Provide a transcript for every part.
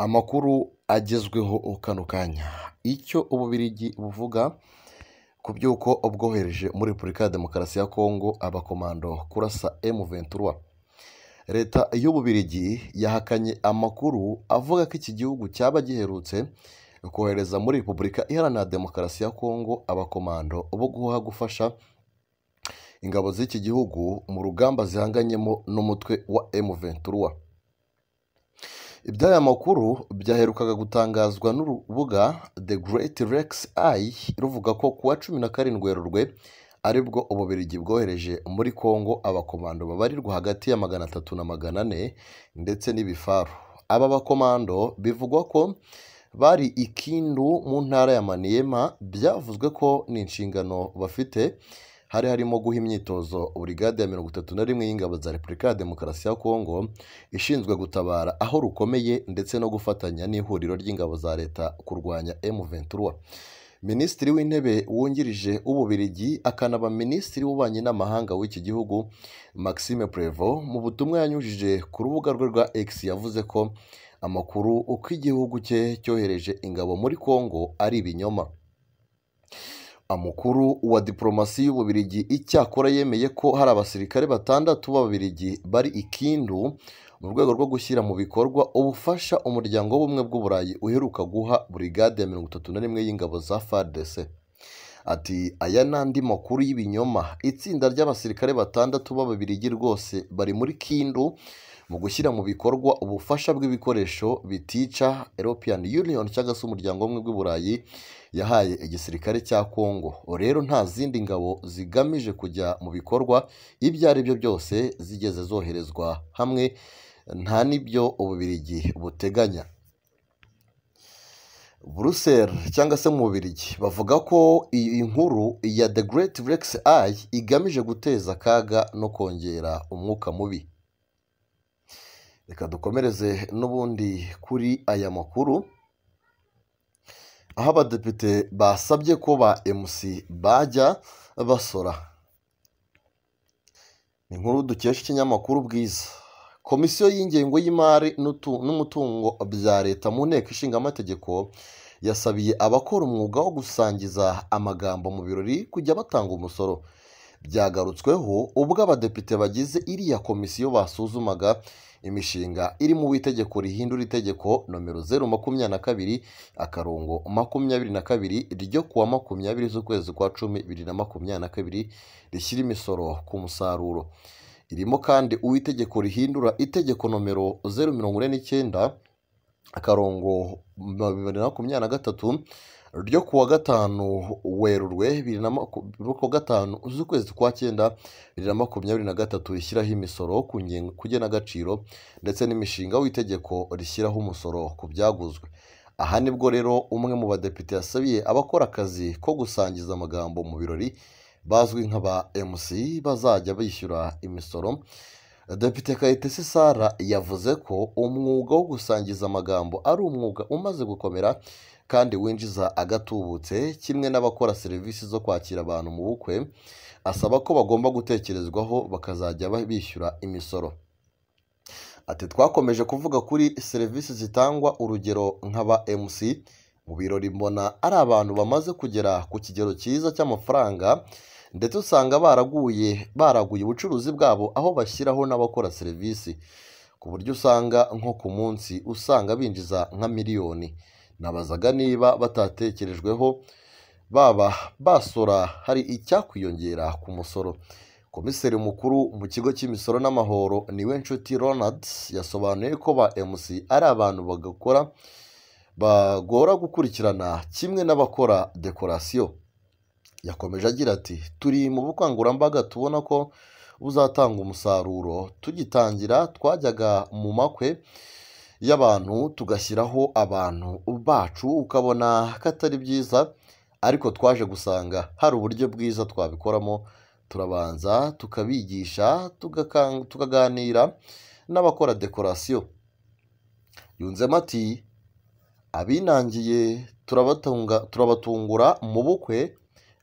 Amakuru agezweho kano kanya. Icyo Ububiligi buvuga ku by'uko bwohereje muri Repubulika ya Demokarasi ya Kongo abakomando kurasa M23. Leta y'Ububiligi yahakanye amakuru avuga ko iki gihugu cyaba giherutse kohereza muri Repubulika Iharanira Demokarasi ya Kongo abakomando bo gufasha ingabo z'iki gihugu mu rugamba zihanganyemo n'umutwe wa M23. Iby'aya makuru byaherukaga gutangazwa n'urubuga The Great Rex Eye ruvuga ko kuwa 17 Werurwe aribwo Ububiligi bwohereje muri Kongo abakomando babarirwa hagati ya 300 na 400 ndetse n'ibifaru. Aba bakomando bivugwa ko bari ikindu mu ntara ya Maniema. Byavuzwe ko n'inshingano bafite hari harimo guha imyitozo Brigade ya 31 y'ingabo za Repubulika ya Demokarasi ya Kongo ishinzwe gutabara aho rukomeye ndetse no gufatanya n'ihuriro ry'ingabo za leta kurwanya M23. Minisitiri w'intebe wungirije Ububiligi akanaba Minisitiri w'ububanyi n'amahanga w'iki gihugu Maxime Prevot mu butumwa yanyujije ku rubuga rwe rwa X yavuze ko amakuru uko igihugu cye cyohereje ingabo muri Kongo ari ibinyoma. Amakuru wa diplomasi y'Ububiligi icyakora yemeye ko hari abasirikare 6 b'Ababiligi bari ikindu mu rwego rwo gushyira mu bikorwa ubufasha umuryango w'ubumwe bw'Uburayi uheruka guha Brigade ya 31 y'ingabo za FARDC. Ati aya n'andi makuru y'ibinyoma. Itsinda ry'abasirikare 6 b'Ababiligi rwose bari muri kindu mu gushyira mu bikorwa ubufasha bw'ibikoresho bitica European Union cyangwa se umuryango w'ubumwe bw'Uburayi yahaye igisirikare cya Kongo. Rero nta zindi ngabo zigamije kujya mu bikorwa ibyo ari byo byose zigeze zoherezwa hamwe, nta n'ibyo Ububiligi buteganya. Brussels cyangwa se mu Bubiligi bavuga ko iyi nkuru ya The Great Rex Eye igamije guteza akaga no kongera umwuka mubi. Reka dukomereze n'ubundi kuri aya makuru, aho abadepite basabye ko ba MC bajya basora. Ni inkuru dukesha ikinyamakuru Bwiza. Komisiyo y'ingengo y'imari n'umutungo bya leta mu nteko ishinga amategeko yasabiye abakora umwuga wo gusangiza amagambo mu birori kujya batanga umusoro. Byagarutsweho ubwo abadepite bagize iriya komisiyo basuzumaga imishinga iri mu itegeko rihindura itegeko nomero 022/22 ryo kuwa 20 z'ukwezi kwa 10 2022 rishyira imisoro ku musaruro. Irimo kandi uw'itegeko rihindura itegeko nomero 081/2023 ryo kuwa 5 Werurwe 2025 z'ukwezi kwa 9 2023 rishyiraho imisoro ku ngenagaciro ndetse n'imishinga w'itegeko rishyiraho umusoro ku byaguzwe. Aha nibwo rero umwe mu badepite yasabiye abakora akazi ko gusangiza amagambo mu birori bazwi nk'aba MC bazajya bishyura imisoro. Depite Kayitesi Sara yavuze ko umwuga wo gusangiza amagambo ari umwuga umaze gukomera kandi winjiza agatubutse kimwe n'abakora serivisi zo kwakira abantu mu bukwe. Asaba ko bagomba gutekerezwaho bakazajya bishyura imisoro. Ati twakomeje kuvuga kuri serivisi zitangwa, urugero nk'aba MC mu birori mbona ari abantu bamaze kugera ku kigero cyiza cy'amafaranga ndetse usanga baraguye ubucuruzi bwabo aho bashyiraho n'abakora serivisi ku buryo usanga nko ku munsi usanga binjiza nka miliyoni. Nabazaga niba batatekerejweho baba basora hari icyakwiyongera ku musoro. Komiseri mukuru mu kigo cy'imisoro n'amahoro Niwenshuti Ronald yasobanuye ko ba MC ari abantu bagora gukurikirana kimwe n'abakora dekorasiyo. Yakomeje agira ati turi mu bukangurambaga tubona ko buzatanga umusaruro. Tugitangira twajyaga mu makwe y'abantu tugashyiraho abantu bacu ukabona ko atari byiza, ariko twaje gusanga hari uburyo bwiza twabikoramo. Turabanza tukabigisha tukaganira n'abakora dekorasiyo. Yunzemo ati abinangiye turabatungura mu bukwe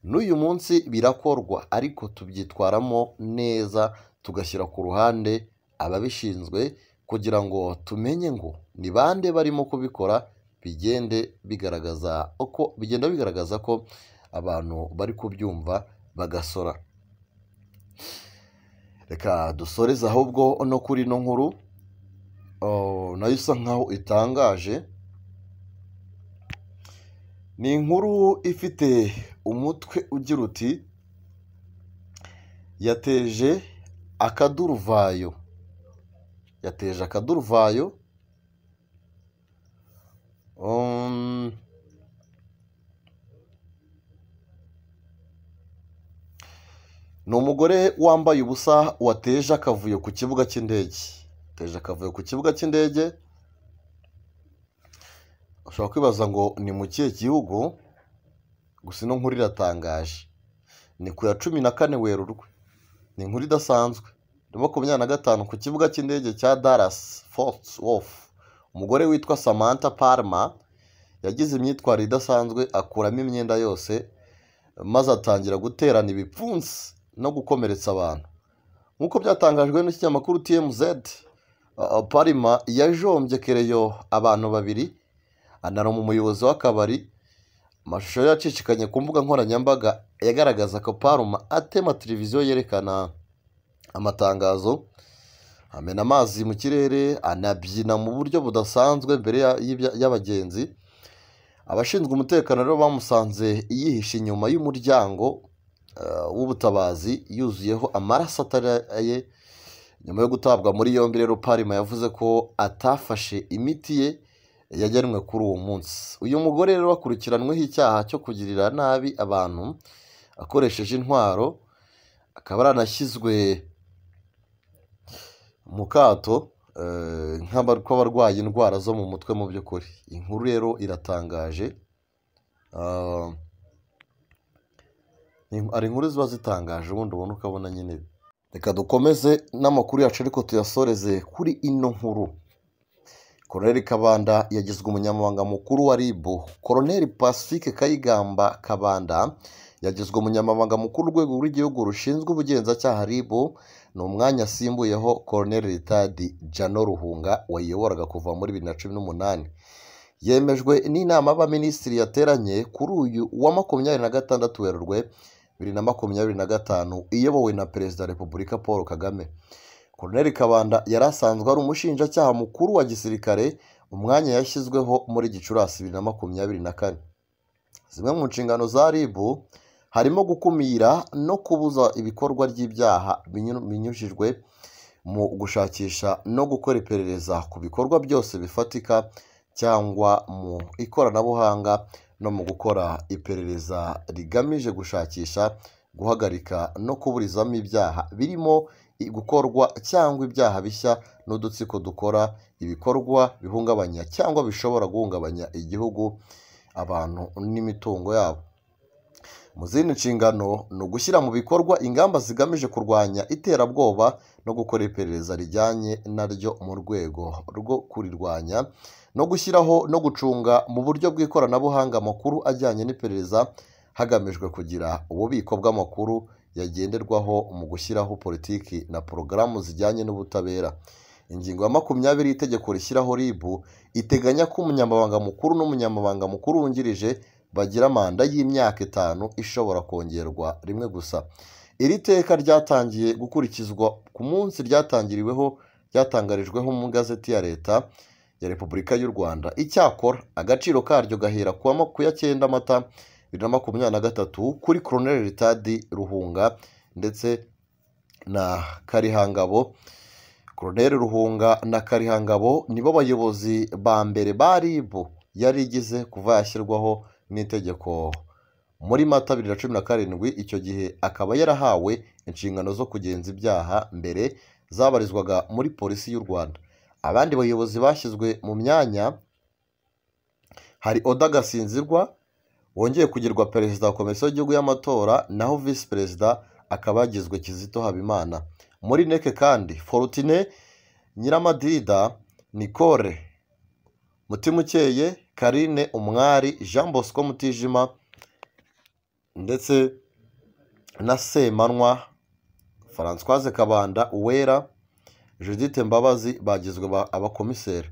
n'uyu munsi birakorwa, ariko tubyitwaramo neza tugashyira ku ruhande ababishinzwe kugira ngo tumenye ngo ni bande barimo kubikora, bigenda bigaragaza ko abantu bari kubyumva bagasora. Reka dusoreze ahubwo no kuri ino nkuru nayo isa nkaho itangaje. Ni inkuru ifite umutwe ugira uti yateje akaduruvayo. Ni umugore wambaye ubusa wateje akavuyo ku kibuga cy'indege. Ushobora kwibaza ngo ni mu kihe gihugu, gusa ino nkuru iratangaje. Ni ku ya 14 Werurwe. Ni inkuru idasanzwe. 25 ku kibuga cy'indege cya Dallas Fort Worth, umugore witwa Samantha Palmer yagize imyitwarire idasanzwe, akuramo imyenda yose maze atangira guterana ibipfunsi no gukomeretsa abantu. Nk'uko byatangajwe n'ikinyamakuru TMZ, Palmer yajombye kereyo abantu babiri, anaruma umuyobozi w'akabari. Amashusho yacicikanye ku mbuga nkoranyambaga yagaragaza ko Palmer atema televiziyo yerekana amatangazo, amena amazi mu kirere, anabyina mu buryo budasanzwe mbere y'abagenzi. Abashinzwe umutekano rero bamusanze yihishe inyuma y'umuryango w'ubutabazi yuzuyeho amaraso ataraye. Nyuma yo gutabwa muri yombi rero, Palmer yavuze ko atafashe imiti ye yagenwe kuri uwo munsi. Uyu mugore rero akurikiranweho icyaha cyo kugirira nabi abantu akoresheje intwaro, akaba aranashyizwe mu kato nk'abarwaye indwara zo mu mutwe. Mu by'ukuri inkuru rero iratangaje. Ari inkuru ziba zitangaje ubundi ubona ukabona nyine. Reka dukomeze n'amakuru yacu ariko tuyasoreze kuri ino nkuru. Colonel Kabanda yagizwe umunyamabanga mukuru wa RIB. Colonel Pacifique Kayigamba Kabanda yagizwe umunyamabanga mukuru w'urwego rw'igihugu rushinzwe ubugenzacyaha RIB. Ni umwanya asimbuyeho Colonel Ritadi Jano Ruhunga wayiyoboraga kuva muri 2018. Yemejwe n'inama y'abaminisitiri yateranye kuri uyu wa 26 Werurwe 2025 iyobowe na Perezida wa Repubulika Paul Kagame. Colonel Kabanda yari asanzwe ari umushinjacyaha mukuru wa gisirikare, umwanya yashyizweho muri Gicurasi 2024. Zimwe mu nshingano za RIB harimo gukumira no kubuza ibikorwa ry'ibyaha binyujijwe mu gushakisha no gukora iperereza ku bikorwa byose bifatika cyangwa mu ikoranabuhanga, no mu gukora iperereza rigamije gushakisha, guhagarika no kuburizamo ibyaha birimo gukorwa cyangwa ibyaha bishya n'udutsiko dukora ibikorwa bihungabanya cyangwa bishobora guhungabanya igihugu, abantu n'imitungo yabo. Mu zindi nshingano ni ugushyira mu bikorwa ingamba zigamije kurwanya iterabwoba no gukora iperereza rijyanye naryo mu rwego rwo kurirwanya, no gushyiraho no gucunga mu buryo bw'ikoranabuhanga amakuru ajyanye n'iperereza hagamijwe kugira ububiko bw'amakuru yagenderwaho mu gushyiraho politiki na porogaramu zijyanye n'ubutabera. Ingingo ya 20 y'itegeko rishyiraho RIB iteganya ko umunyamabanga mukuru n'umunyamabanga mukuru wungirije bagira manda y'imyaka 5 ishobora kongerwa rimwe gusa. Iri teka ryatangiye gukurikizwa ku munsi ryatangarijweho mu gazeti ya leta ya Repubulika y'u Rwanda. Icyakora agaciro karyo gahera ku 9 Mata 2023 kuri Colonel Ritadi Ruhunga ndetse na Karihangabo. Colonel Ruhunga na Karihangabo nibo bayobozi ba mbere ba RIB yari igize kuva yashyirwaho n'itegeko muri Mata 2017. Icyo gihe akaba yarahawe inshingano zo kugenza ibyaha mbere zabarizwaga muri polisi y'u Rwanda. Abandi bayobozi bashyizwe mu myanya hari Oda Gasinzirwa wongeye kugirwa perezida wa komisiyo y'igihugu y'amatora, naho visi perezida akaba yagizwe Kizito Habimana. Muri NEC kandi Fortune Nyiramadida, Nicole Mutimukeye, Karine Umwari, Jean Bosco Mutijima ndetse na Semanwa Françoise Kabanda Uwera, Judith Mbabazi bagizwe abakomiseri.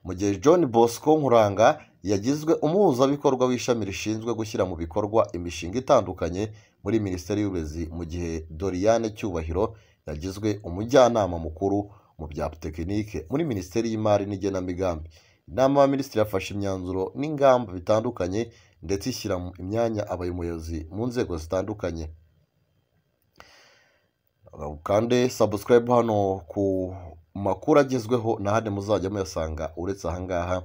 mu gihe John Bosco Nkuranga yagizwe umuhuzabikorwa w'ishami rishinzwe gushyira mu bikorwa imishinga itandukanye muri Minisiteri y'Uburezi, mu gihe Doriane Cyubahiro yagizwe umujyanama mukuru mu bya tekinike muri Minisiteri y'Imari n'Igenamigambi. Inama y'Abaminisitiri yafashe imyanzuro n'ingamba bitandukanye ndetse ishyira imyanya abayobozi mu nzego zitandukanye. Kandi subscribe hano ku makuru agezweho n'ahandi muzajya muyasanga uretse ahangaha.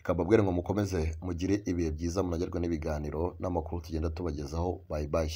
Ikababwira ngo mukomeze mugire ibihe byiza, munagerwe n'ibiganiro n'amakuru tugenda tubagezaho. Bye bye.